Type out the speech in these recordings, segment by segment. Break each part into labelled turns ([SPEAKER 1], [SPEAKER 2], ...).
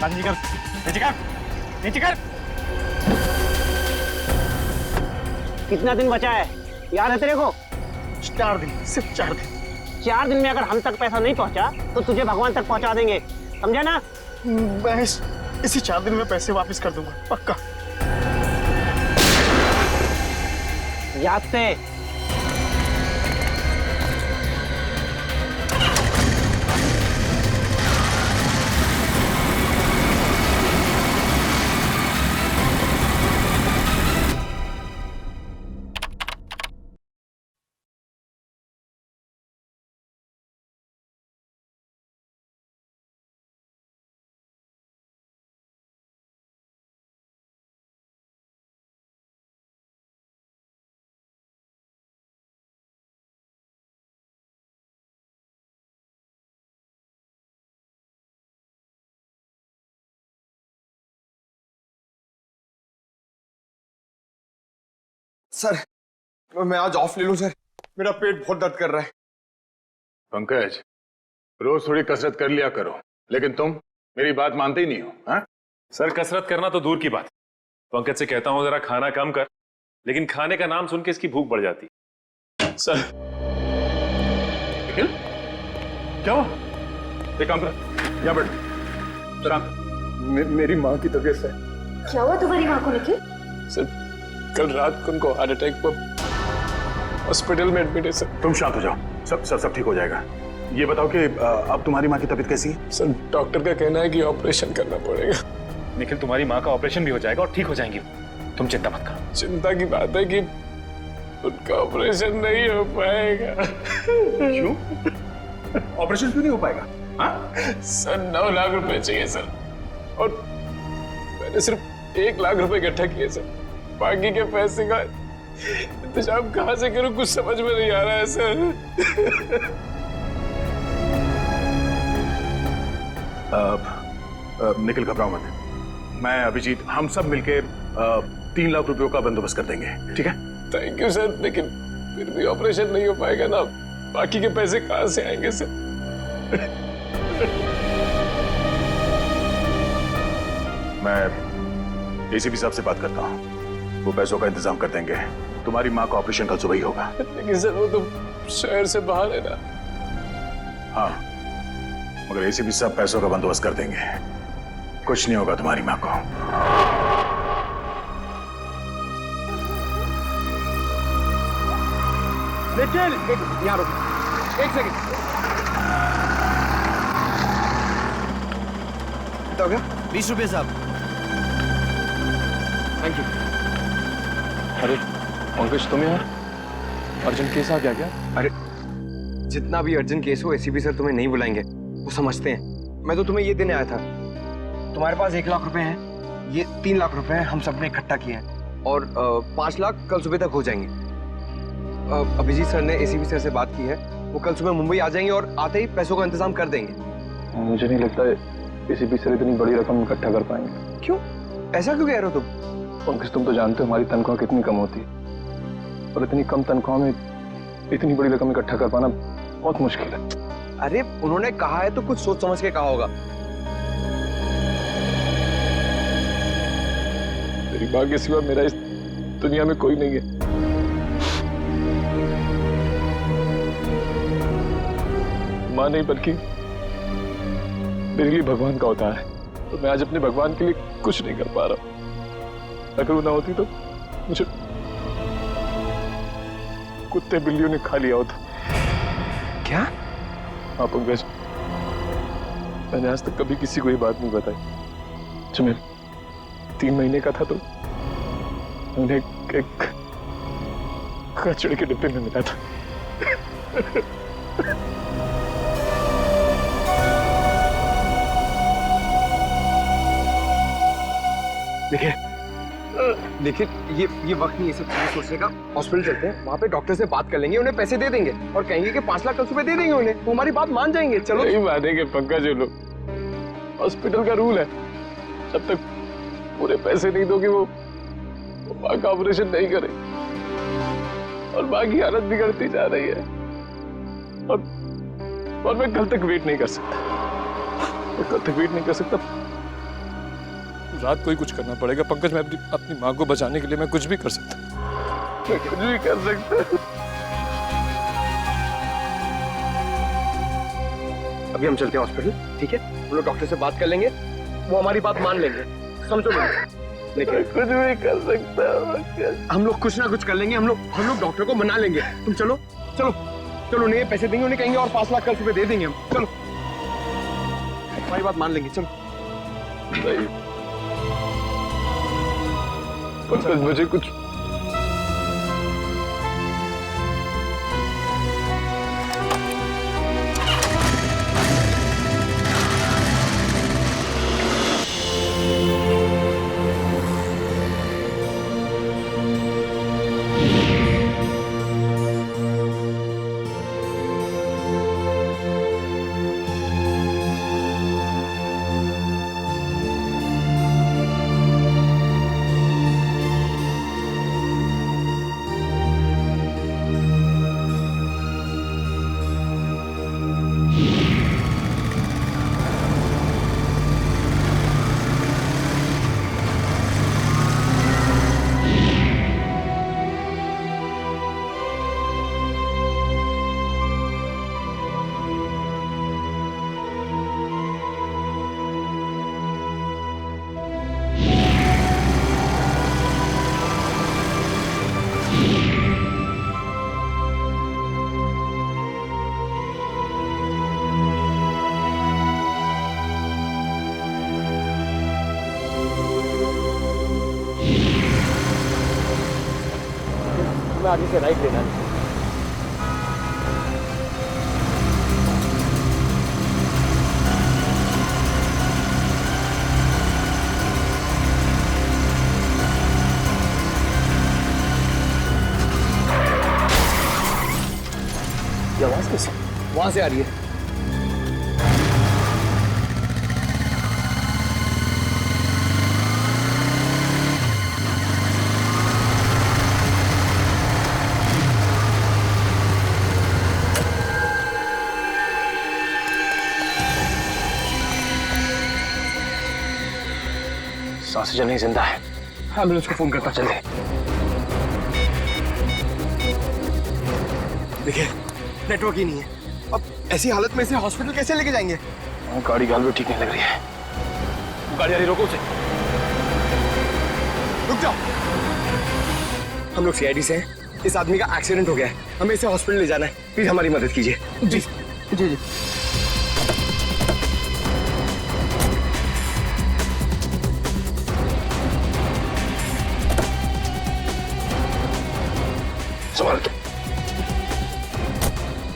[SPEAKER 1] नीचे कर, नीचे कर, नीचे कर।
[SPEAKER 2] कितना दिन बचा है याद है तेरे को?
[SPEAKER 1] 4 दिन, सिर्फ 4 दिन।
[SPEAKER 2] 4 दिन में अगर हम तक पैसा नहीं पहुंचा तो तुझे भगवान तक पहुंचा देंगे, समझा ना?
[SPEAKER 1] मैं इसी 4 दिन में पैसे वापस कर दूंगा, पक्का।
[SPEAKER 2] याद से।
[SPEAKER 3] सर, मैं आज ऑफ ले लूं सर, मेरा पेट बहुत दर्द कर रहा है।
[SPEAKER 4] पंकज, रोज थोड़ी कसरत कर लिया करो, लेकिन तुम मेरी बात मानते ही नहीं हो। हाँ?
[SPEAKER 5] सर, कसरत करना तो दूर की बात। पंकज से कहता हूं जरा खाना कम कर, लेकिन खाने का नाम सुन के इसकी भूख बढ़ जाती।
[SPEAKER 4] सर, निखिल, क्या हुआ? एक काम कर, यहाँ बैठ। शांत। मेरी माँ की तबीयत है।
[SPEAKER 6] क्या हुआ तुम्हारी माँ को निखिल?
[SPEAKER 4] सर, कल रात को उनको हार्ट अटैक पर हॉस्पिटल में एडमिट है सर। तुम शांत हो जाओ, सब ठीक हो जाएगा। ये बताओ कि अब तुम्हारी माँ की तबीयत कैसी है? सर, डॉक्टर का कहना है कि ऑपरेशन करना पड़ेगा।
[SPEAKER 5] निखिल, तुम्हारी माँ का ऑपरेशन भी हो जाएगा और ठीक हो जाएंगी, तुम चिंता मत करो।
[SPEAKER 4] चिंता की बात है कि उनका ऑपरेशन नहीं हो पाएगा। क्यों? ऑपरेशन क्यों नहीं हो पाएगा? हाँ? सर, 9 लाख रुपए चाहिए सर, और मैंने सिर्फ 1 लाख रुपए इकट्ठा किए सर। बाकी के पैसे का इंतजाम कहाँ से करूं, कुछ समझ में नहीं आ रहा है सर। निखिल, घबराओ मत। मैं, अभिजीत, हम सब मिलके 3 लाख रुपयों का बंदोबस्त कर देंगे, ठीक है? थैंक यू सर, लेकिन फिर भी ऑपरेशन नहीं हो पाएगा ना, बाकी के पैसे कहाँ से आएंगे सर? मैं एसीपी साहब से बात करता हूँ, वो पैसों का इंतजाम कर देंगे। तुम्हारी माँ का ऑपरेशन कल सुबह ही होगा। लेकिन सर, वो तो शहर से बाहर है ना। हाँ, मगर एसीपी साहब पैसों का बंदोबस्त कर देंगे, कुछ नहीं होगा तुम्हारी माँ को।
[SPEAKER 3] निखिल, यहाँ रुक, 1 सेकंड। कितना हो गया?
[SPEAKER 7] 20 रुपए साहब।
[SPEAKER 3] Thank you.
[SPEAKER 4] अरे पंकज, तुम यहाँ? अर्जेंट केस आ गया क्या?
[SPEAKER 3] अरे, जितना भी अर्जेंट केस हो एसीपी सर तुम्हें नहीं बुलाएंगे, वो समझते हैं। मैं तो तुम्हें ये देने आया था। तुम्हारे पास 1 लाख रुपए हैं, ये 3 लाख रुपए हैं, हम सबने इकट्ठा किए हैं, और 5 लाख कल सुबह तक हो जाएंगे। अभिजीत सर ने एसीपी सर से बात की है, वो कल सुबह मुंबई आ जाएंगे और आते ही पैसों का इंतजाम कर देंगे।
[SPEAKER 4] मुझे नहीं लगता एसीपी सर इतनी बड़ी रकम इकट्ठा कर पाएंगे।
[SPEAKER 3] क्यों? ऐसा क्यों कह रहे हो तुम?
[SPEAKER 4] पंकज, तुम तो जानते हो हमारी तनख्वाह कितनी कम होती है, और इतनी कम तनख्वाह में इतनी बड़ी रकम इकट्ठा कर पाना बहुत मुश्किल है।
[SPEAKER 3] अरे, उन्होंने कहा है तो कुछ सोच समझ के कहा होगा।
[SPEAKER 4] तेरी माँ के सिवा मेरा इस दुनिया में कोई नहीं है। माँ नहीं, बल्कि मेरे लिए भगवान का अवतार है, तो मैं आज अपने भगवान के लिए कुछ नहीं कर पा रहा। अगर वो ना होती तो मुझे कुत्ते बिल्लियों ने खा लिया होता।
[SPEAKER 3] क्या?
[SPEAKER 4] हाँ पंकज, मैंने आज तक कभी किसी को ये बात नहीं बताई। जब मैं 3 महीने का था तो मैंने एक कचड़े के डिब्बे में मिला था।
[SPEAKER 3] देखिए, ये वक्त नहीं ये सब चीजें सोचने का। हॉस्पिटल चलते हैं, वहाँ पे डॉक्टर से बात कर लेंगे, उन्हें पैसे दे देंगे और कहेंगे कि 5 लाख कल सुबह दे देंगे उन्हें, वो हमारी बात मान जाएंगे। चलो।
[SPEAKER 4] नहीं मानेंगे पंकज, वो लोग। हॉस्पिटल का रूल है, जब तक पूरे पैसे नहीं दोगे वो माँ का ऑपरेशन नहीं करे, और माँ की हालत बिगड़ती जा रही है, और मैं कल तक वेट नहीं कर सकता। मैं कल तक वेट नहीं कर सकता। रात को ही कुछ करना पड़ेगा पंकज। मैं अपनी माँ को बचाने के लिए मैं कुछ भी कर सकता हूँ। मैं कुछ भी कर सकता हूँ।
[SPEAKER 3] अभी हम चलते हैं हॉस्पिटल, ठीक है? हम लोग डॉक्टर से बात कर लेंगे, वो हमारी बात मान लेंगे, समझो मुझे। लेकिन
[SPEAKER 4] कुछ भी कर सकता हूँ।
[SPEAKER 3] हम लोग कुछ ना कुछ कर लेंगे, हम लोग डॉक्टर को मना लेंगे। तुम चलो चलो चलो, उन्हें पैसे देंगे, उन्हें कहेंगे और 5 लाख कल सुबह दे देंगे हम। चलो, हमारी बात मान लेंगे, चलो।
[SPEAKER 4] नहीं पंकज, मुझे कुछ
[SPEAKER 3] आगे से राइट लेना है। ये आवाज कैसे वहां से आ रही है?
[SPEAKER 2] सांसें चलने जिंदा है।
[SPEAKER 3] एम्बुलेंस को फोन करता चले। देखिए नेटवर्क ही नहीं है। अब ऐसी हालत में इसे हॉस्पिटल कैसे लेके जाएंगे?
[SPEAKER 2] गाड़ी गाल भी ठीक नहीं लग रही है। गाड़ी आ रही, रोको उसे।
[SPEAKER 3] रुक जाओ। हम लोग सीआईडी से हैं। इस आदमी का एक्सीडेंट हो गया है, हमें इसे हॉस्पिटल ले जाना है। प्लीज हमारी मदद कीजिए।
[SPEAKER 1] जी जी जी।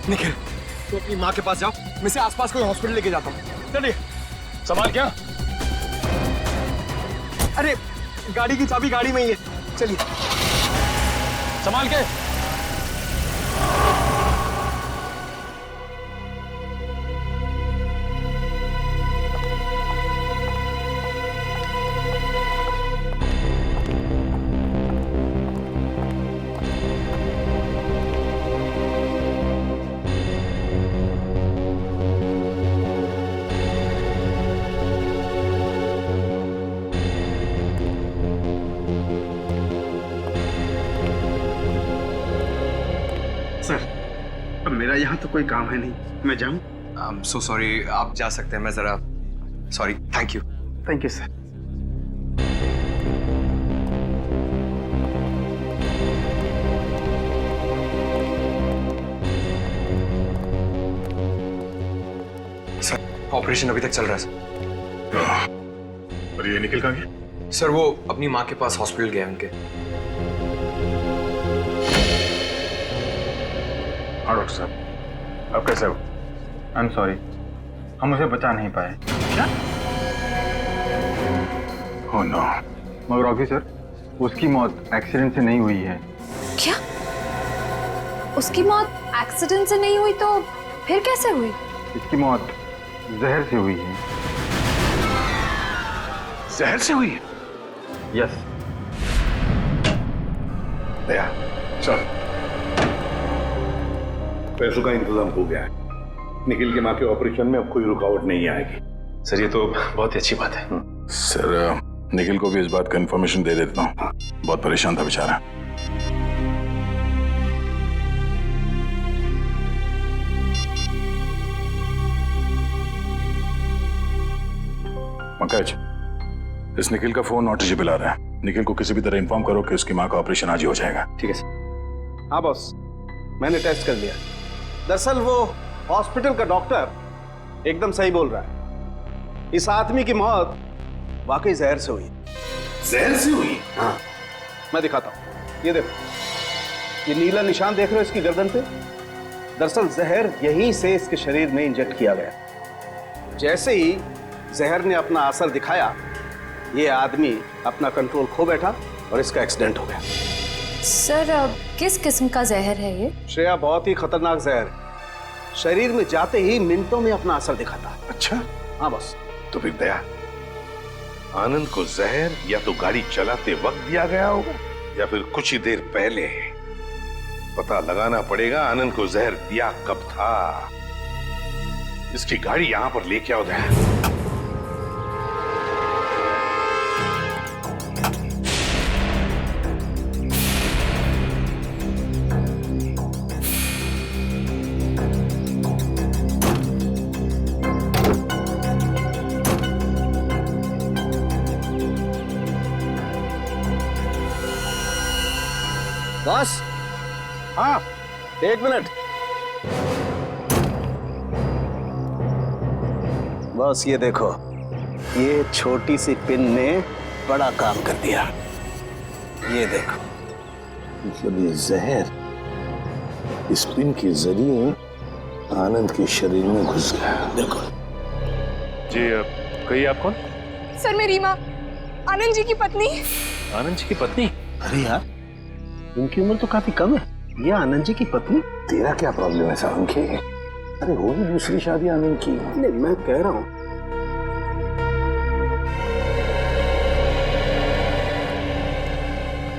[SPEAKER 3] निखिल, तो अपनी माँ के पास जाओ, मैं इसे आसपास कोई हॉस्पिटल लेके जाता हूँ। चलिए।
[SPEAKER 4] सवाल क्या?
[SPEAKER 3] अरे गाड़ी की चाबी गाड़ी में ही है, चलिए।
[SPEAKER 4] संभाल के।
[SPEAKER 1] सर, अब मेरा यहाँ तो कोई काम है नहीं, मैं जाऊँ?
[SPEAKER 3] I'm so sorry, आप जा सकते हैं। मैं जरा sorry. Thank you.
[SPEAKER 1] Thank you sir.
[SPEAKER 3] Sir operation अभी तक चल रहा है सर।
[SPEAKER 7] और ये निकल कहाँ गया?
[SPEAKER 3] सर वो अपनी माँ के पास हॉस्पिटल गए उनके।
[SPEAKER 7] हाँ डॉक्टर साहब, अब कैसे हो? आई एम सॉरी, हम उसे बचा नहीं पाए।
[SPEAKER 1] क्या?
[SPEAKER 7] Oh no. मगर ऑफिसर, उसकी मौत एक्सीडेंट से नहीं हुई है।
[SPEAKER 6] क्या? उसकी मौत एक्सीडेंट से नहीं हुई तो फिर कैसे हुई?
[SPEAKER 7] इसकी मौत जहर से हुई है।
[SPEAKER 1] जहर से हुई है?
[SPEAKER 7] यस।
[SPEAKER 8] दया, चल। पैसों का इंतजाम हो गया है। निखिल के माँ के ऑपरेशन में अब कोई रुकावट नहीं आएगी।
[SPEAKER 5] सर ये तो बहुत ही अच्छी बात है।
[SPEAKER 8] सर निखिल को भी इस बात का इन्फॉर्मेशन दे देता हूँ। बहुत परेशान था बेचारा। पंकज, इस निखिल का फोन नॉट रीचेबल आ रहा है। निखिल को किसी भी तरह इन्फॉर्म करो कि उसकी माँ का ऑपरेशन आज ही हो जाएगा।
[SPEAKER 3] ठीक है सर।
[SPEAKER 1] हाँ बॉस, मैंने टेस्ट कर लिया। दरअसल वो हॉस्पिटल का डॉक्टर एकदम सही बोल रहा है। इस आदमी की मौत वाकई जहर से हुई।
[SPEAKER 8] जहर से हुई?
[SPEAKER 1] हाँ, मैं दिखाता हूँ। ये देखो, ये नीला निशान देख रहे हो इसकी गर्दन पे? दरअसल जहर यहीं से इसके शरीर में इंजेक्ट किया गया। जैसे ही जहर ने अपना असर दिखाया, ये आदमी अपना कंट्रोल खो बैठा और इसका एक्सीडेंट हो गया।
[SPEAKER 6] सर किस किस्म का जहर है ये?
[SPEAKER 1] श्रेया, बहुत ही खतरनाक जहर है। शरीर में जाते ही मिनटों में अपना असर दिखाता है।
[SPEAKER 8] अच्छा,
[SPEAKER 1] हाँ बस।
[SPEAKER 8] तो फिर दया, आनंद को जहर या तो गाड़ी चलाते वक्त दिया गया होगा या फिर कुछ ही देर पहले। पता लगाना पड़ेगा आनंद को जहर दिया कब था। इसकी गाड़ी यहां पर लेके आओ दया।
[SPEAKER 1] बस, हाँ, एक मिनट। बस ये देखो, ये छोटी सी पिन ने बड़ा काम कर दिया। ये देखो,
[SPEAKER 8] मतलब ये जहर इस पिन के जरिए आनंद के शरीर में घुस गया।
[SPEAKER 1] बिल्कुल।
[SPEAKER 5] जी, कहिए आप कौन?
[SPEAKER 9] सर मैं रीमा, आनंद जी की पत्नी।
[SPEAKER 5] आनंद जी की पत्नी?
[SPEAKER 1] अरे यार, इनकी उम्र तो काफी कम है। ये आनंद जी की पत्नी?
[SPEAKER 8] तेरा क्या प्रॉब्लम है सावंके? अरे होगी दूसरी शादी आनंद की।
[SPEAKER 1] नहीं, मैं कह रहा हूँ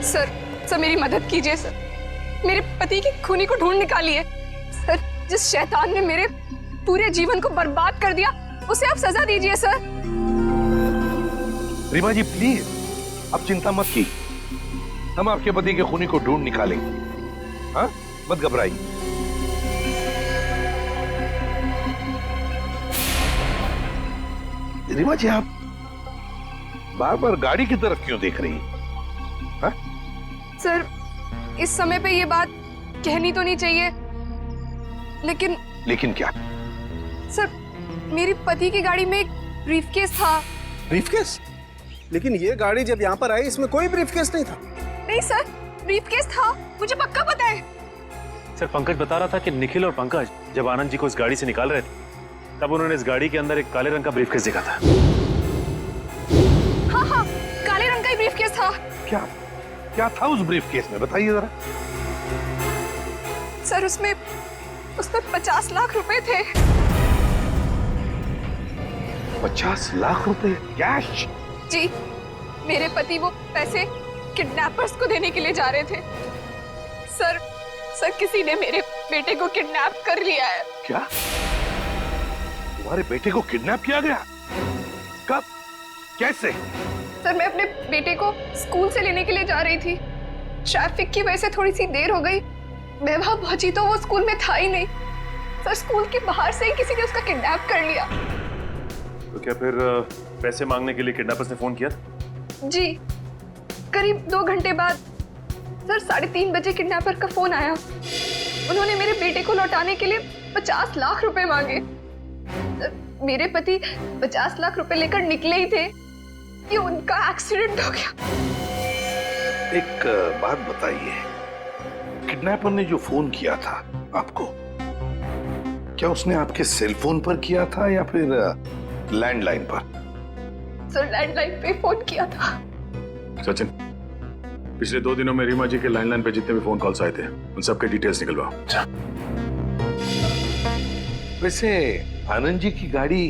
[SPEAKER 9] सर मेरी मदद कीजिए सर। मेरे पति की खूनी को ढूंढ निकालिए सर। जिस शैतान ने मेरे पूरे जीवन को बर्बाद कर दिया, उसे आप सजा दीजिए सर।
[SPEAKER 8] रीमा जी प्लीज, अब चिंता मत की, हम आपके पति के खूनी को ढूंढ निकालेंगे। हाँ, मत घबराइए। रीमा जी, आप बार बार गाड़ी की तरफ क्यों देख रही हैं? हाँ?
[SPEAKER 9] सर इस समय पे ये बात कहनी तो नहीं चाहिए, लेकिन
[SPEAKER 8] क्या?
[SPEAKER 9] सर मेरी पति की गाड़ी में एक ब्रीफकेस था।
[SPEAKER 1] ब्रीफकेस? लेकिन ये गाड़ी जब यहाँ पर आई, इसमें कोई ब्रीफकेस नहीं था।
[SPEAKER 9] नहीं सर, ब्रीफकेस था, मुझे पक्का पता है।
[SPEAKER 5] सर पंकज बता रहा था कि निखिल और पंकज जब आनंद जी को इस गाड़ी से निकाल रहे थे, तब उन्होंने इस गाड़ी के अंदर एक काले रंग का ब्रीफकेस देखा था।
[SPEAKER 9] हाँ, काले रंग का ही ब्रीफकेस था।
[SPEAKER 8] क्या था उस ब्रीफकेस में, बताइए जरा।
[SPEAKER 9] सर उसमें 50 लाख रुपए थे।
[SPEAKER 8] 50 लाख रुपए कैश?
[SPEAKER 9] जी, मेरे पति वो पैसे किडनैपर्स को देने के लिए जा रहे थे। सर किसी ने मेरे बेटे को किडनैप कर लिया है।
[SPEAKER 8] क्या? तुम्हारे बेटे को किडनैप किया गया? कब? कैसे?
[SPEAKER 9] सर मैं अपने बेटे को स्कूल से लेने के लिए जा रही थी। ट्रैफिक की वजह से थोड़ी सी देर हो गई। मैं वहां पहुंची तो वो स्कूल में था ही नहीं। सर स्कूल के बाहर से ही किसी ने उसका किडनैप कर लिया।
[SPEAKER 5] तो क्या फिर पैसे मांगने के लिए किडनैपर्स ने फोन किया?
[SPEAKER 9] जी, करीब 2 घंटे बाद सर 3:30 बजे किडनैपर का फोन आया। उन्होंने मेरे बेटे को लौटाने के लिए 50 लाख रुपए मांगे। मेरे पति 50 लाख रुपए लेकर निकले ही थे कि उनका एक्सीडेंट हो गया।
[SPEAKER 8] एक बात बताइए, किडनैपर ने जो फोन किया था आपको, क्या उसने आपके सेल फोन पर किया था या फिर लैंडलाइन पर?
[SPEAKER 9] सर लैंडलाइन पे फोन किया था।
[SPEAKER 5] सचिन, पिछले 2 दिनों में रीमा जी के लैंडलाइन पे जितने भी फोन कॉल्स आए थे, उन सबके डिटेल्स निकलवाओ।
[SPEAKER 8] वैसे आनंद जी की गाड़ी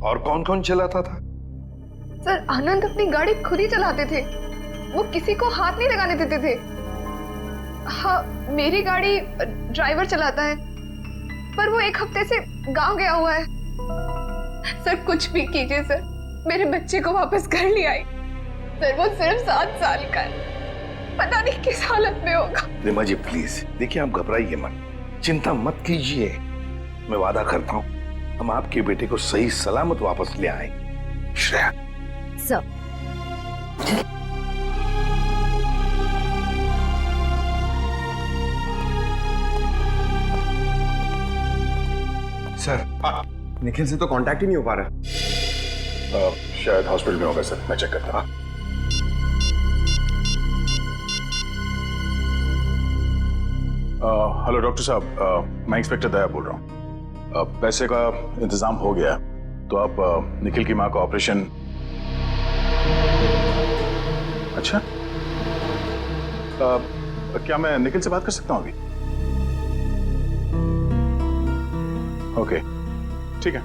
[SPEAKER 8] और कौन कौन चलाता था?
[SPEAKER 9] सर आनंद अपनी गाड़ी खुद ही चलाते थे, वो किसी को हाथ नहीं लगाने देते थे। हाँ, मेरी गाड़ी ड्राइवर चलाता है, पर वो 1 हफ्ते से गांव गया हुआ है। सर कुछ भी कीजिए सर, मेरे बच्चे को वापस घर ले आए। सर वो सिर्फ 7 साल का है, पता नहीं किस हालत में होगा।
[SPEAKER 8] रीमा जी प्लीज देखिए, आप घबराइए मत, चिंता मत कीजिए। मैं वादा करता हूँ हम आपके बेटे को सही सलामत वापस ले आएंगे। श्रेया
[SPEAKER 6] सर
[SPEAKER 3] सर निखिल से तो कांटेक्ट ही नहीं हो पा रहा।
[SPEAKER 7] शायद हॉस्पिटल में होगा सर, मैं चेक करता हूँ। हेलो डॉक्टर साहब, मैं इंस्पेक्टर दया बोल रहा हूँ। पैसे का इंतजाम हो गया है, तो आप निखिल की माँ का ऑपरेशन। अच्छा, क्या मैं निखिल से बात कर सकता हूँ अभी? ओके ठीक है,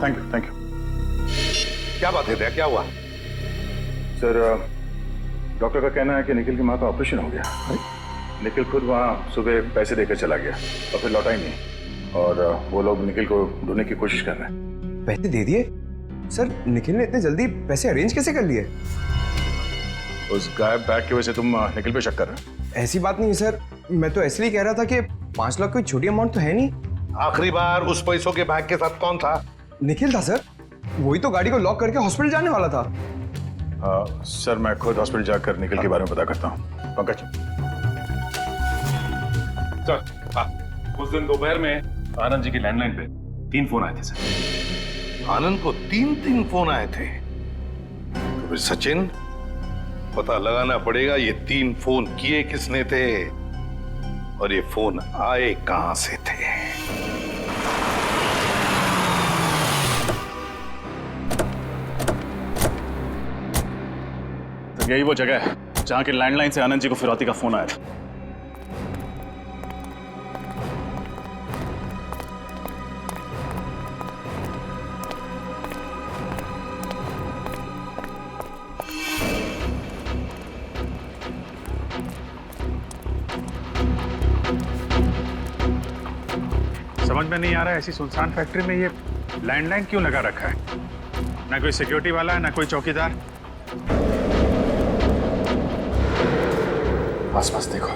[SPEAKER 7] थैंक यू थैंक यू।
[SPEAKER 8] क्या बात है दया, क्या हुआ?
[SPEAKER 7] सर डॉक्टर का कहना है कि निखिल की माँ का ऑपरेशन हो गया। निखिल खुद वहाँ सुबह पैसे देकर चला गया और फिर लौटा ही नहीं, और वो लोग निखिल को ढूंढने की कोशिश कर रहे हैं।
[SPEAKER 3] पैसे दे दिए? सर निखिल ने इतने जल्दी पैसे अरेंज कैसे कर लिए?
[SPEAKER 7] उस गायब बैग की वजह से तुम निखिल पे शक कर रहे हो?
[SPEAKER 3] ऐसी बात नहीं है सर, मैं तो इसलिए कह रहा था कि 5 लाख कोई छोटी अमाउंट तो है नहीं।
[SPEAKER 8] आखिरी बार उस पैसों के बैग के साथ कौन था?
[SPEAKER 3] निखिल था सर, वही तो गाड़ी को लॉक करके हॉस्पिटल जाने वाला था।
[SPEAKER 7] सर मैं खुद हॉस्पिटल जाकर निखिल के बारे में पता करता हूँ। पंकज
[SPEAKER 5] सर, उस दिन दोपहर में आनंद जी की लैंडलाइन पे 3 फोन आए थे सर।
[SPEAKER 8] आनंद को 3 फोन आए थे? तो फिर सचिन, पता लगाना पड़ेगा ये 3 फोन किए किसने थे और ये फोन आए कहां से थे।
[SPEAKER 7] तो यही वो जगह है जहां के लैंडलाइन से आनंद जी को फिरौती का फोन आया था।
[SPEAKER 5] समझ में नहीं आ रहा है, ऐसी सुनसान फैक्ट्री में ये लैंडलाइन क्यों लगा रखा है? ना कोई सिक्योरिटी वाला है, ना कोई चौकीदार।
[SPEAKER 7] आसपास देखो,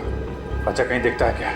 [SPEAKER 7] बच्चा कहीं दिखता है क्या?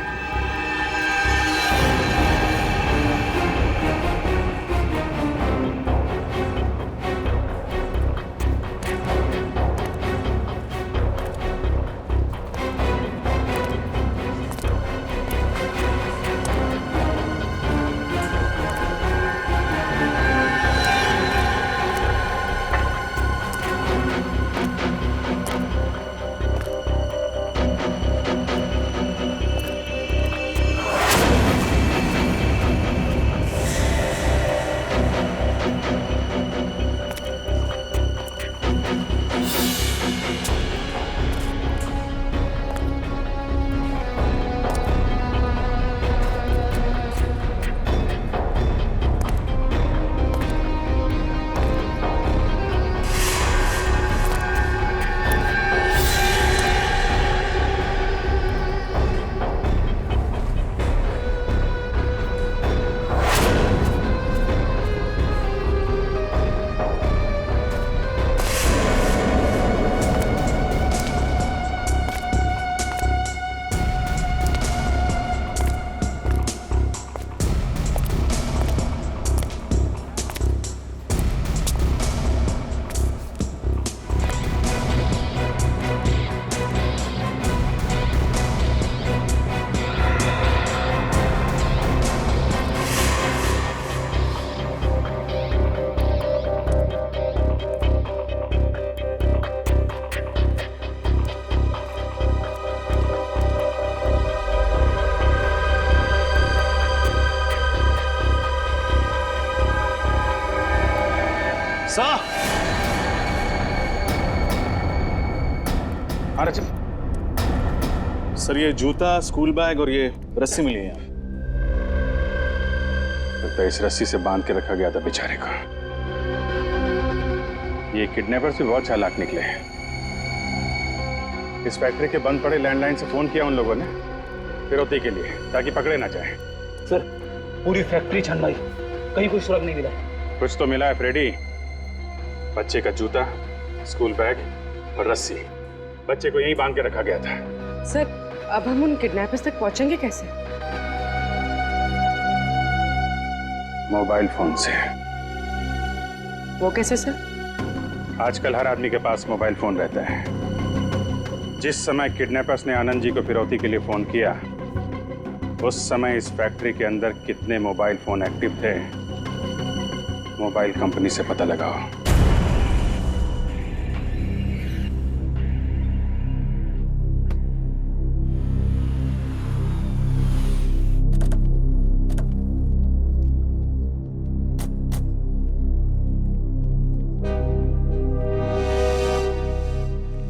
[SPEAKER 7] हाँ रचिन, सर ये जूता, स्कूल बैग और ये रस्सी मिली है। लगता है इस रस्सी से बांध के रखा गया था बेचारे को। ये किडनैपर्स भी बहुत चालाक निकले हैं। इस फैक्ट्री के बंद पड़े लैंडलाइन से फोन किया उन लोगों ने फिरौती के लिए, ताकि पकड़े ना जाए।
[SPEAKER 2] सर पूरी फैक्ट्री छान गई, कहीं कोई सुराग नहीं मिला।
[SPEAKER 5] कुछ तो मिला है फ्रेडी। बच्चे का जूता, स्कूल बैग
[SPEAKER 7] और रस्सी। बच्चे को यहीं बांध के रखा गया था।
[SPEAKER 10] सर, अब हम उन किडनैपर्स तक पहुंचेंगे कैसे?
[SPEAKER 7] मोबाइल फोन से।
[SPEAKER 10] वो कैसे सर?
[SPEAKER 7] आजकल हर आदमी के पास मोबाइल फोन रहता है। जिस समय किडनैपर्स ने आनंद जी को फिरौती के लिए फोन किया, उस समय इस फैक्ट्री के अंदर कितने मोबाइल फोन एक्टिव थे, मोबाइल कंपनी से पता लगाओ।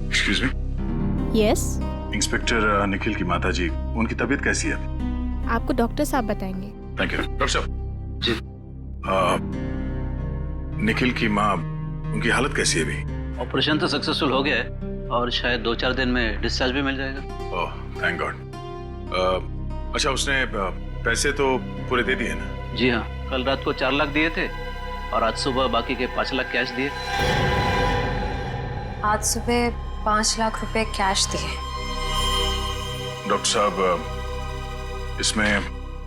[SPEAKER 7] Excuse me.
[SPEAKER 11] Yes,
[SPEAKER 7] inspector Nikhil की माता जी, उनकी तबीयत कैसी है?
[SPEAKER 11] आपको डॉक्टर साहब बताएंगे।
[SPEAKER 7] थैंक यू डॉक्टर साहब। जी। निखिल की माँ, उनकी हालत कैसी है अभी?
[SPEAKER 12] ऑपरेशन तो सक्सेसफुल हो गया है और शायद 2-4 दिन में डिस्चार्ज भी मिल जाएगा।
[SPEAKER 7] Oh thank God. अच्छा, उसने पैसे तो पूरे दे दिए ना?
[SPEAKER 12] जी हाँ, कल रात को 4 लाख दिए थे और आज सुबह बाकी के 5 लाख कैश दिए।
[SPEAKER 6] आज सुबह 5 लाख रुपए कैश दिए।
[SPEAKER 7] डॉक्टर साहब, इसमें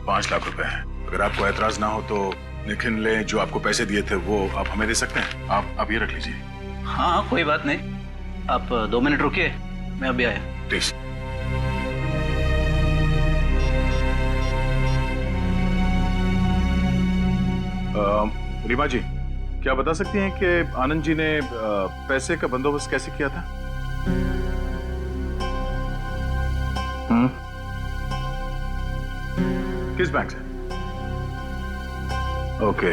[SPEAKER 7] 5 लाख रुपए हैं। अगर आपको ऐतराज ना हो तो निखिल ने जो आपको पैसे दिए थे वो आप हमें दे सकते हैं। आप ये रख लीजिए।
[SPEAKER 12] हाँ, कोई बात नहीं। आप 2 मिनट रुकिए, मैं अभी आया।
[SPEAKER 7] प्लीज। रीमा जी, क्या बता सकती हैं कि आनंद जी ने पैसे का बंदोबस्त कैसे किया था? किस बैंक से? ओके,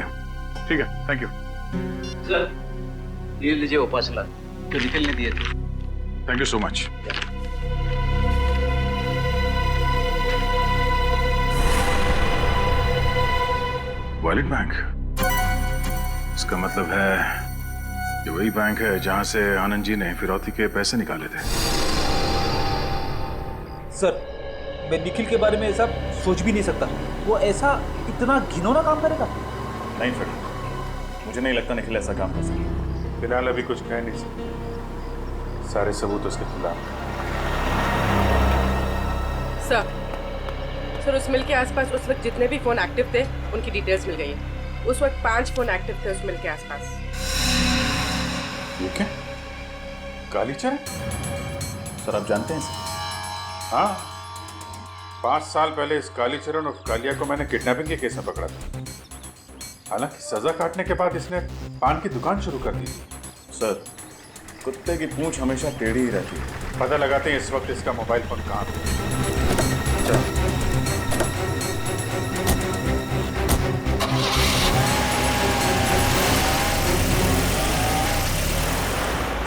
[SPEAKER 7] ठीक है, थैंक यू।
[SPEAKER 12] सर, ये लीजिए वो 5 लाख जो निखिल ने दिए थे।
[SPEAKER 7] Thank you so much. Wallet bank, इसका मतलब है ये वही बैंक है जहां से आनंद जी ने फिरौती के पैसे निकाले थे।
[SPEAKER 13] सर, मैं निखिल के बारे में ऐसा सोच भी नहीं सकता। वो ऐसा इतना घिनौना काम करेगा?
[SPEAKER 7] नहीं फ्रेंड, मुझे नहीं लगता निखिल ऐसा काम कर सकता। फिलहाल अभी कुछ कह नहीं सकता, सारे सबूत उसके खिलाफ।
[SPEAKER 10] सर, उस मिल के आसपास उस वक्त जितने भी फोन एक्टिव थे उनकी डिटेल्स मिल गई है। उस वक्त 5 फोन एक्टिव थे उस मिल के आसपास।
[SPEAKER 7] ये क्या? कालीचरण? सर आप जानते हैं इसे? हाँ, 5 साल पहले इस कालीचरण और कालिया को मैंने किडनैपिंग के केस में पकड़ा था। हालांकि सजा काटने के बाद इसने पान की दुकान शुरू कर दी थी। सर, कुत्ते की पूंछ हमेशा टेढ़ी ही रहती है। पता लगाते हैं इस वक्त इसका मोबाइल फोन कहाँ है।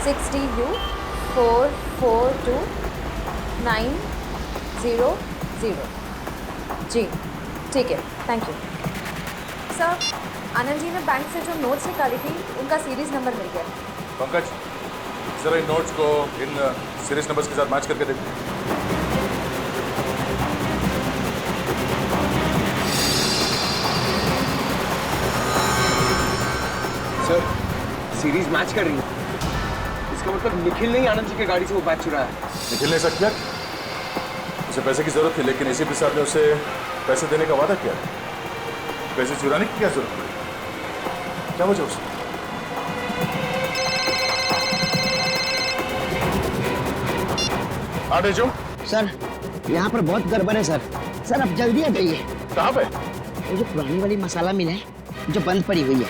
[SPEAKER 6] 60U 442900। जी ठीक है, thank you sir. Anand ji ने बैंक से जो नोट्स निकाली थी उनका सीरीज नंबर मिल गया।
[SPEAKER 7] पंकज, जरा इन नोट्स को इन सीरीज नंबर्स के साथ मैच करके देखते हैं।
[SPEAKER 3] सर, सीरीज मैच कर रही है। इसका मतलब निखिल ने ही आनंद जी की गाड़ी से वो बैग चुराया।
[SPEAKER 7] निखिल ने ऐसा किया? उसे पैसे की जरूरत थी, लेकिन एसीपी साहब ने उसे पैसे देने का वादा किया। पैसे चुराने की क्या जरूरत पड़ी? क्या वजह उसने? आगे जो
[SPEAKER 2] सर, यहाँ पर बहुत गड़बड़ है सर। सर अब जल्दी आ जाइए।
[SPEAKER 7] कहाँ पे?
[SPEAKER 2] वो जो पुरानी वाली मसाला मिल है जो बंद पड़ी हुई है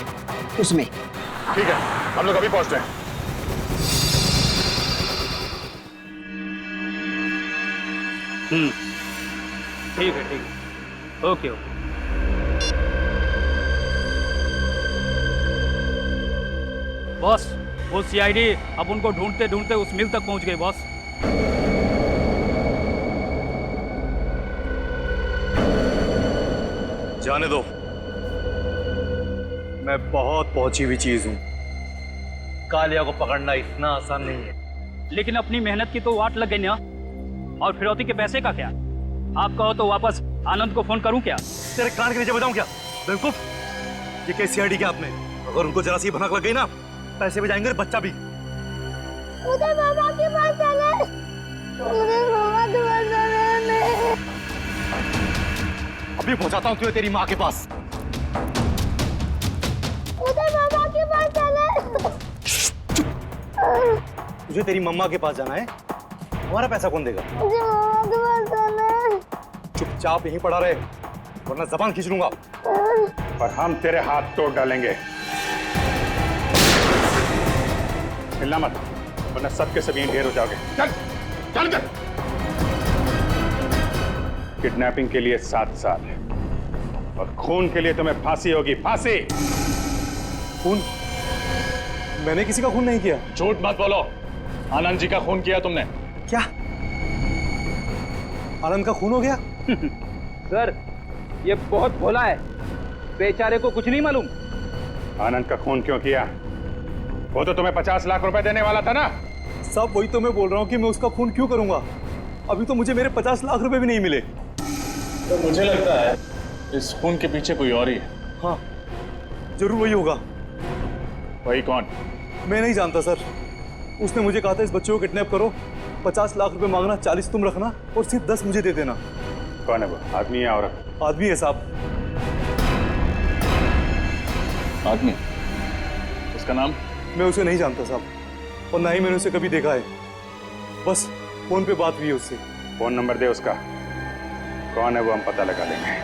[SPEAKER 2] उसमें।
[SPEAKER 7] ठीक है, हम लोग अभी पहुँचते हैं।
[SPEAKER 13] ठीक है, ओके ओके।
[SPEAKER 14] बॉस, वो सीआईडी अब उनको ढूंढते ढूंढते उस मिल तक पहुंच गई बॉस।
[SPEAKER 5] जाने दो, मैं बहुत पहुंची हुई चीज हूं। कालिया को पकड़ना इतना आसान नहीं है।
[SPEAKER 14] लेकिन अपनी मेहनत की तो वाट लग गई ना। और फिरौती के पैसे का क्या? आप कहो तो वापस आनंद को फोन करूं क्या?
[SPEAKER 5] तेरे कान के नीचे बताऊं क्या? बेवकूफ, ये कैसी सीआईडी क्या आपने? अगर उनको जरा सी भनक लग गई ना, पैसे भी जाएंगे और बच्चा भी।
[SPEAKER 15] मुझे मामा के पास जाना है। मुझे मामा के पास जाना है।
[SPEAKER 16] अभी पहुंचाता हूँ तुझे तेरी माँ के पास।
[SPEAKER 15] मुझे मामा के पास जाना है।
[SPEAKER 16] तुझे तेरी मम्मा के पास जाना है? हमारा पैसा कौन देगा?
[SPEAKER 15] मुझे मामा के पास जाना है।
[SPEAKER 16] चुपचाप यहीं पड़ा रहे, वरना जबान खींच लूंगा।
[SPEAKER 7] और हम तेरे हाथ तोड़ डालेंगे। हिलना मत, वरना सबके सभी ढेर हो जाओगे। चल चल चल। किडनैपिंग के लिए 7 साल और खून के लिए तुम्हें फांसी होगी, फांसी।
[SPEAKER 16] खून? मैंने किसी का खून नहीं किया।
[SPEAKER 7] झूठ मत बोलो, आनंद जी का खून किया तुमने।
[SPEAKER 16] क्या आनंद का खून हो गया?
[SPEAKER 12] सर ये बहुत भोला है, बेचारे को कुछ नहीं मालूम।
[SPEAKER 7] आनंद का खून क्यों किया? वो तो तुम्हें 50 लाख रुपए देने वाला था ना।
[SPEAKER 16] सब वही तो मैं बोल रहा हूँ कि मैं उसका खून क्यों करूंगा। अभी तो मुझे मेरे 50 लाख रुपए भी नहीं मिले।
[SPEAKER 4] तो मुझे लगता है इस खून के पीछे कोई और ही है।
[SPEAKER 16] हाँ जरूर वही होगा।
[SPEAKER 7] वही कौन?
[SPEAKER 16] मैं नहीं जानता सर। उसने मुझे कहा था इस बच्चे को किडनैप करो, 50 लाख रुपए मांगना, 40 तुम रखना और सिर्फ 10 मुझे दे देना।
[SPEAKER 7] कौन है वो? आदमी या औरत?
[SPEAKER 16] आदमी है साहब।
[SPEAKER 4] आदमी? उसका नाम?
[SPEAKER 16] मैं उसे नहीं जानता साहब, और ना ही मैंने उसे कभी देखा है। बस फोन पे बात हुई है उससे।
[SPEAKER 7] फोन नंबर दे उसका। कौन है वो, हम पता लगा लेंगे।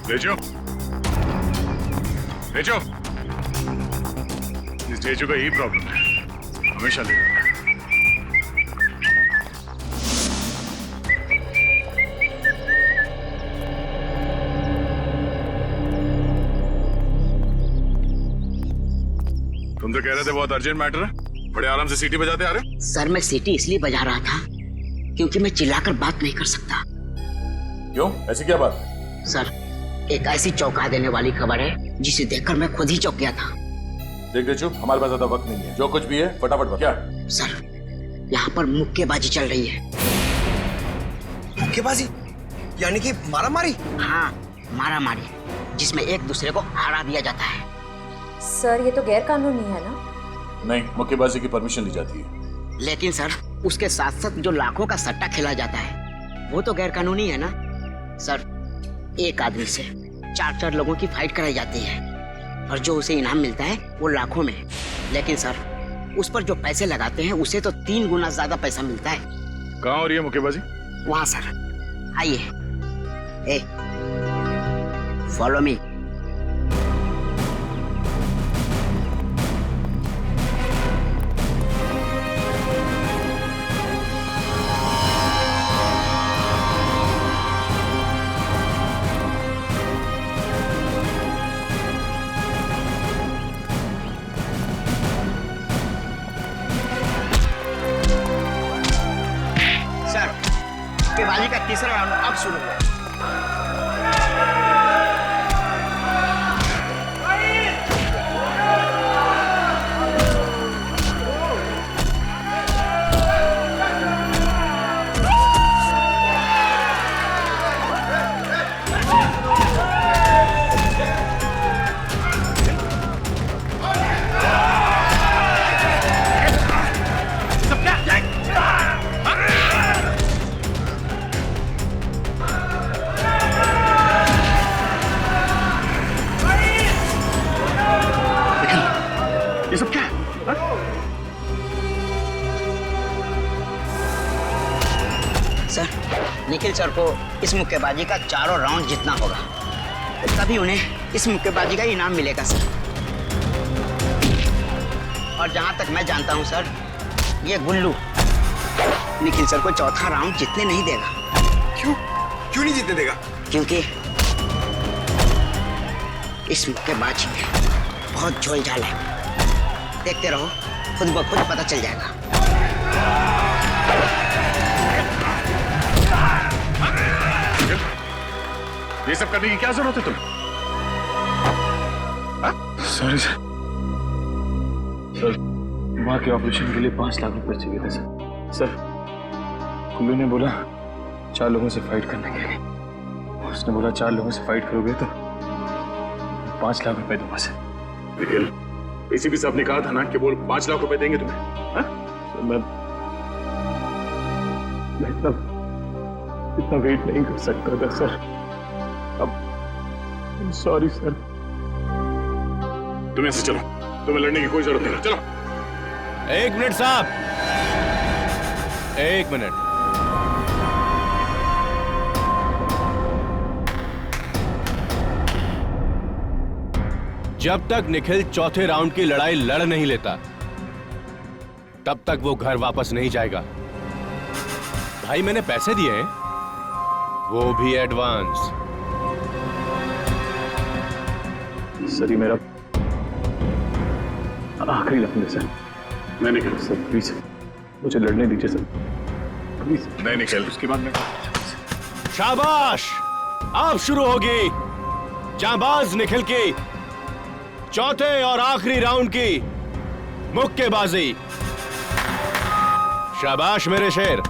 [SPEAKER 4] जेजू, जेजू, इस जेजू का यही प्रॉब्लम है, हमेशा ले जाता है। तुम तो कह रहे थे बहुत अर्जेंट मैटर है, बड़े आराम से सीटी बजाते आ रहे।
[SPEAKER 17] सर मैं सीटी इसलिए बजा रहा था क्योंकि मैं चिल्लाकर बात नहीं कर सकता।
[SPEAKER 4] क्यों? ऐसी क्या बात?
[SPEAKER 17] सर एक ऐसी चौंका देने वाली खबर है जिसे देखकर मैं खुद ही चौंक गया था।
[SPEAKER 4] देख दे चुप, हमारे पास ज्यादा वक्त नहीं है, जो कुछ भी है फटाफट बता। क्या?
[SPEAKER 17] सर यहाँ पर मुक्केबाजी चल रही है।
[SPEAKER 3] मुक्केबाजी? यानी कि मारामारी?
[SPEAKER 17] हाँ मारा मारी, जिसमें एक दूसरे को हरा दिया जाता है।
[SPEAKER 6] सर ये तो गैर कानूनी है ना?
[SPEAKER 4] नहीं, मुक्केबाजी की परमिशन दी जाती है।
[SPEAKER 17] लेकिन सर उसके साथ साथ जो लाखों का सट्टा खेला जाता है वो तो गैर कानूनी है ना। सर एक आदमी से 4-4 लोगों की फाइट कराई जाती है और जो उसे इनाम मिलता है वो लाखों में। लेकिन सर उस पर जो पैसे लगाते हैं उसे तो 3 गुना ज्यादा पैसा मिलता है।
[SPEAKER 4] कहाँ हो रही है मुक्केबाजी?
[SPEAKER 17] वहाँ सर, आइए। ए फॉलो मी। मुक्केबाजी का तीसरा राउंड अब शुरू हुआ।
[SPEAKER 8] ये सब क्या है?
[SPEAKER 17] सर निखिल सर को इस मुक्केबाजी का चारों राउंड जीतना होगा, तभी उन्हें इस मुक्केबाजी का इनाम मिलेगा सर। और जहां तक मैं जानता हूं सर, ये गुल्लू निखिल सर को चौथा राउंड जीतने नहीं देगा।
[SPEAKER 3] क्यों? क्यों नहीं जीतने देगा?
[SPEAKER 17] क्योंकि इस मुक्केबाजी में बहुत झोलझाल है। देखते रहो, खुद ब खुद पता चल जाएगा।
[SPEAKER 8] ये सब करने की क्या जरूरत है तुम्हें?
[SPEAKER 5] Sorry sir. सर, माँ के ऑपरेशन के लिए 5 लाख रुपए चाहिए थे सर। सर, कुल्लू ने बोला 4 लोगों से फाइट करने के लिए। उसने बोला 4 लोगों से फाइट करोगे तो 5 लाख रुपए दूंगा सर।
[SPEAKER 8] निखिल, एसीपी साहब ने कहा था ना कि वो 5 लाख रुपए देंगे तुम्हें। हाँ?
[SPEAKER 5] सर, मैं इतना वेट नहीं कर सकता था सर। अब सॉरी सर।
[SPEAKER 8] तुम ऐसे चलो, तुम्हें लड़ने की कोई जरूरत नहीं। चलो।
[SPEAKER 18] 1 मिनट साहब, 1 मिनट। जब तक निखिल चौथे राउंड की लड़ाई लड़ नहीं लेता तब तक वो घर वापस नहीं जाएगा। भाई मैंने पैसे दिए हैं, वो भी एडवांस।
[SPEAKER 5] सर, ये मेरा आखिरी लफ्ज़ है सर।
[SPEAKER 8] नहीं निखिल,
[SPEAKER 5] सर प्लीज मुझे लड़ने दीजिए सर, प्लीज।
[SPEAKER 8] नहीं निखिल, उसके बाद में
[SPEAKER 18] शाबाश, अब शुरू होगी जांबाज निखिल की चौथे और आखिरी राउंड की मुक्केबाजी। शाबाश मेरे शेर।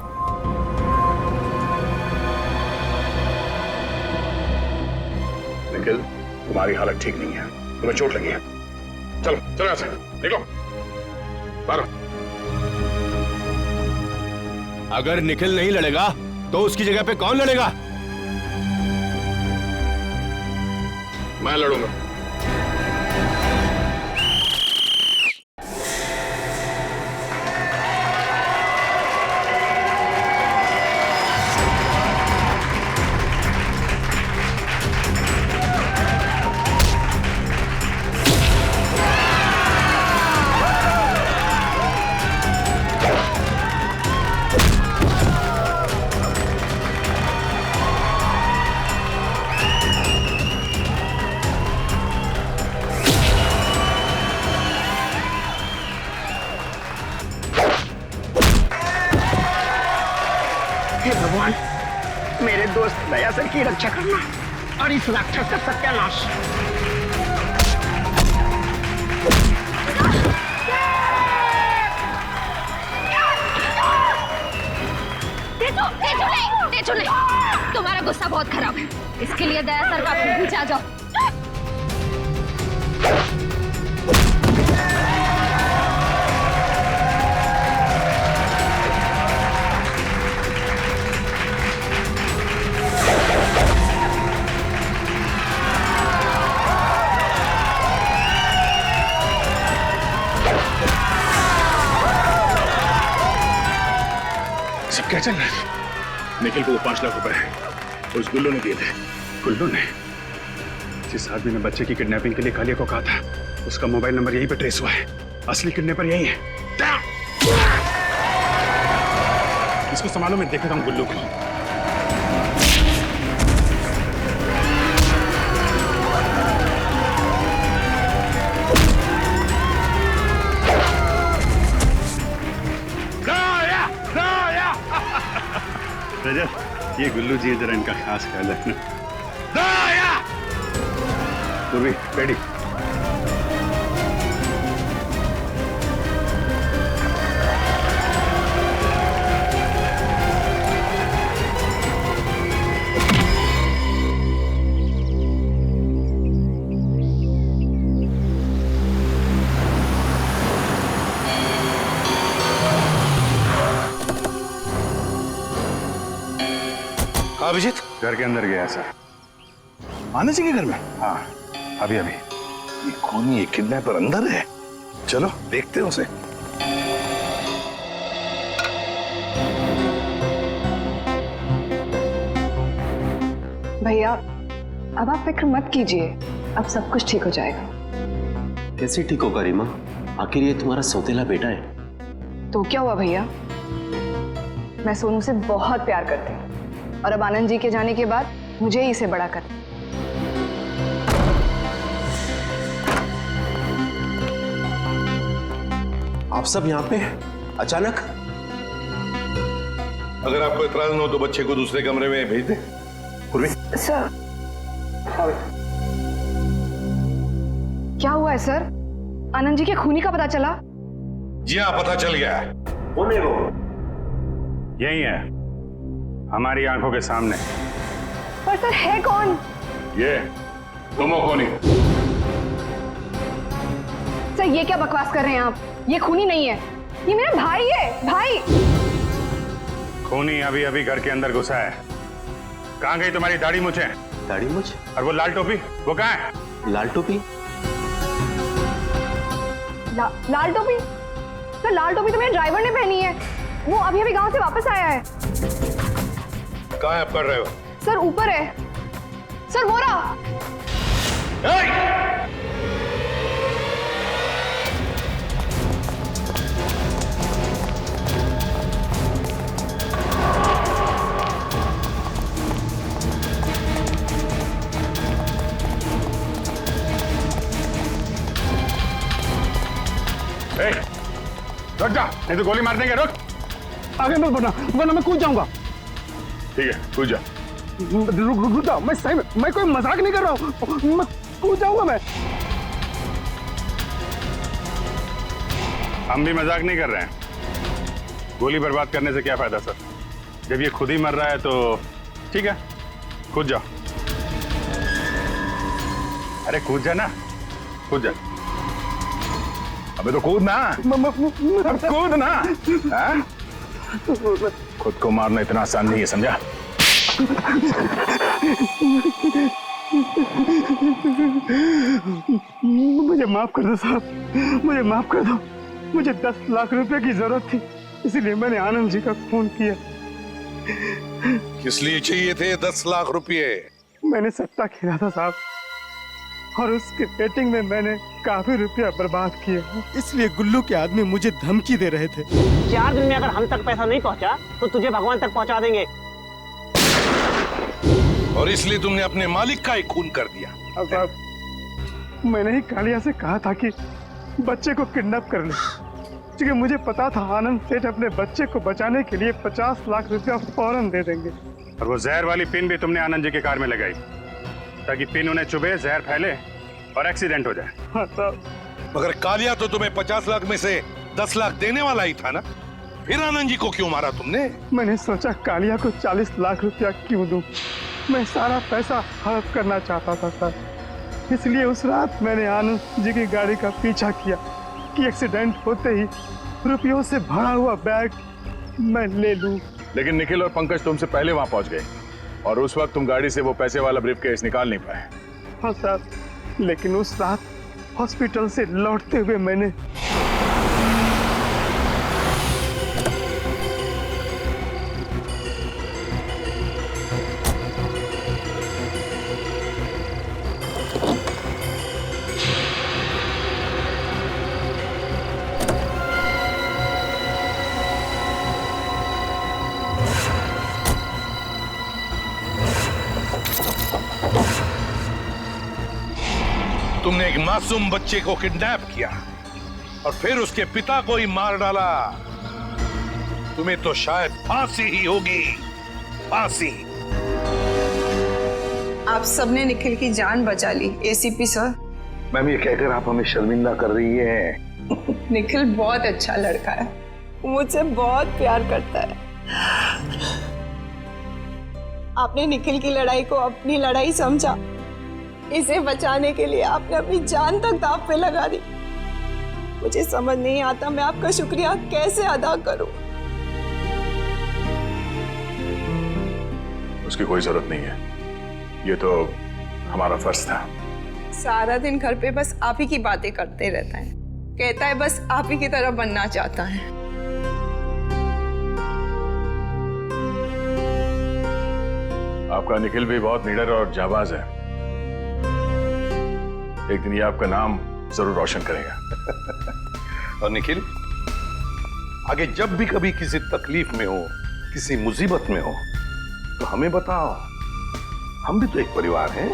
[SPEAKER 8] निखिल, तुम्हारी हालत ठीक नहीं है, तुम्हें चोट लगी है। चलो चलो यहाँ से निकलो बाहर।
[SPEAKER 18] अगर निखिल नहीं लड़ेगा तो उसकी जगह पे कौन लड़ेगा?
[SPEAKER 8] मैं लड़ूंगा।
[SPEAKER 17] हे भगवान, मेरे दोस्त दया सर की रक्षा करना और इस राक्षस का सत्यानाश।
[SPEAKER 15] तेजू नहीं, तुम्हारा गुस्सा बहुत खराब है। इसके लिए दया सर का पीछे आ जाओ।
[SPEAKER 8] सब क्या चल रहा है? निखिल को वो 5 लाख रुपए है उस गुल्लू ने दिए थे।
[SPEAKER 5] गुल्लू ने? जिस आदमी ने बच्चे की किडनैपिंग के लिए कालिया को कहा था, उसका मोबाइल नंबर यहीं पे ट्रेस हुआ है। असली किडनैपर यही है।
[SPEAKER 8] इसको संभालो, मैं देखता हूँ गुल्लू को।
[SPEAKER 5] रजत, ये गुल्लू जी जरा इनका खास ख्याल रखना। तो भी रेडी।
[SPEAKER 8] अभिजीत
[SPEAKER 7] घर के अंदर गया सर।
[SPEAKER 8] आनंद जी के घर में?
[SPEAKER 7] हाँ, अभी अभी।
[SPEAKER 8] ये कौन, ये किडनैपर अंदर है? चलो देखते हैं उसे।
[SPEAKER 9] भैया, अब आप फिक्र मत कीजिए, अब सब कुछ ठीक हो जाएगा।
[SPEAKER 12] कैसे ठीक होगा रीमा? आखिर ये तुम्हारा सौतेला बेटा है।
[SPEAKER 9] तो क्या हुआ भैया, मैं सोनू से बहुत प्यार करती हूँ और अब आनंद जी के जाने के बाद मुझे ही इसे बड़ा कर।
[SPEAKER 12] आप सब यहाँ पे अचानक?
[SPEAKER 8] अगर आपको इतराज न हो तो बच्चे को दूसरे कमरे में भेज दे।
[SPEAKER 9] सर, क्या हुआ है सर? आनंद जी के खूनी का पता चला?
[SPEAKER 8] जी हाँ, पता चल गया है।
[SPEAKER 7] कौन है वो? यही है, हमारी आंखों के सामने।
[SPEAKER 9] पर सर है कौन?
[SPEAKER 7] ये तुम हो खूनी।
[SPEAKER 9] सर ये क्या बकवास कर रहे हैं आप? ये खूनी नहीं है, ये मेरा भाई है, भाई।
[SPEAKER 7] खूनी अभी अभी घर के अंदर घुसा है। कहाँ गई तुम्हारी दाढ़ी मूछें?
[SPEAKER 1] दाढ़ी मूछ?
[SPEAKER 7] और वो लाल टोपी, वो कहाँ है?
[SPEAKER 1] लाल टोपी?
[SPEAKER 9] लाल टोपी? सर लाल टोपी तो मेरे ड्राइवर ने पहनी है, वो अभी अभी गांव से वापस आया है।
[SPEAKER 8] कहाँ आप कर रहे हो?
[SPEAKER 9] सर ऊपर है, सर वो रहा।
[SPEAKER 7] रुक जा, नहीं तो गोली मार देंगे। रुक,
[SPEAKER 2] आगे मत बढ़ना वरना मैं कूद जाऊंगा।
[SPEAKER 7] ठीक है, कूद जा।
[SPEAKER 2] रुक जाओ, मैं सही में, मैं कोई मजाक नहीं कर रहा हूँ, मैं कूद जाऊंगा। मैं
[SPEAKER 7] हम भी मजाक नहीं कर रहे हैं। गोली बर्बाद करने से क्या फायदा सर? जब ये खुद ही मर रहा है तो ठीक है, कूद जाओ। अरे कूद जा ना, कूद जा। अबे तो कूद ना, अब कूद ना। हाँ? खुद को मारना इतना आसान नहीं है, समझा?
[SPEAKER 2] मुझे माफ कर दो साहब, मुझे माफ कर दो। मुझे 10 लाख रुपए की जरूरत थी, इसलिए मैंने आनंद जी का खून किया।
[SPEAKER 8] किस लिए चाहिए थे 10 लाख रुपए?
[SPEAKER 2] मैंने सट्टा खेला था साहब, और उसके बेटिंग में मैंने काफी रुपया बर्बाद किया, इसलिए गुल्लू के आदमी मुझे धमकी दे रहे थे। 4 दिन में अगर हम तक पैसा नहीं पहुंचा तो तुझे भगवान तक पहुंचा देंगे।
[SPEAKER 8] और इसलिए तुमने अपने मालिक का ही खून कर दिया?
[SPEAKER 2] साहब, मैंने ही कालिया से कहा था कि बच्चे को किडनैप कर ले, क्योंकि मुझे पता था आनंद सेठ अपने बच्चे को बचाने के लिए 50 लाख रुपया फौरन दे देंगे।
[SPEAKER 7] और वो जहर वाली पिन भी तुमने आनंद जी की कार में लगाई ताकि पिन उन्हें चुभे, जहर फैले और एक्सीडेंट हो जाए।
[SPEAKER 2] हाँ साहब।
[SPEAKER 8] मगर कालिया तो तुम्हें 50 लाख में से 10 लाख देने वाला ही था ना, फिर आनंद जी को क्यों मारा तुमने?
[SPEAKER 2] मैंने सोचा कालिया को 40 लाख रुपया क्यों दूं? मैं सारा पैसा हड़प करना चाहता था सर, इसलिए उस रात मैंने आनंद जी की गाड़ी का पीछा किया कि एक्सीडेंट होते ही रुपयों से भरा हुआ बैग मैं ले लूं।
[SPEAKER 7] लेकिन निखिल और पंकज तुमसे पहले वहां पहुंच गए और उस वक्त तुम गाड़ी से वो पैसे वाला ब्रीफकेस निकाल नहीं पाए।
[SPEAKER 2] हाँ सर, लेकिन उस रात हॉस्पिटल से लौटते हुए मैंने
[SPEAKER 8] तुमने एक मासूम बच्चे को किडनैप किया और फिर उसके पिता को ही मार डाला। तुम्हें तो शायद फांसी ही होगी, फांसी।
[SPEAKER 19] आप सबने निखिल की जान बचा ली एसीपी सर।
[SPEAKER 8] मैम, ये कहकर आप हमें शर्मिंदा कर रही हैं।
[SPEAKER 19] निखिल बहुत अच्छा लड़का है, मुझसे बहुत प्यार करता है। आपने निखिल की लड़ाई को अपनी लड़ाई समझा, इसे बचाने के लिए आपने अपनी जान तक दांव पे लगा दी। मुझे समझ नहीं आता मैं आपका शुक्रिया कैसे अदा करूं।
[SPEAKER 7] उसकी कोई जरूरत नहीं है, ये तो हमारा फर्ज था।
[SPEAKER 19] सारा दिन घर पे बस आप ही की बातें करते रहता है, कहता है बस आप ही की तरह बनना चाहता है।
[SPEAKER 7] आपका निखिल भी बहुत निडर और जाबाज है, एक दिन ये आपका नाम जरूर रोशन करेगा।
[SPEAKER 8] और निखिल, आगे जब भी कभी किसी तकलीफ में हो, किसी मुसीबत में हो, तो हमें बताओ, हम भी तो एक परिवार हैं।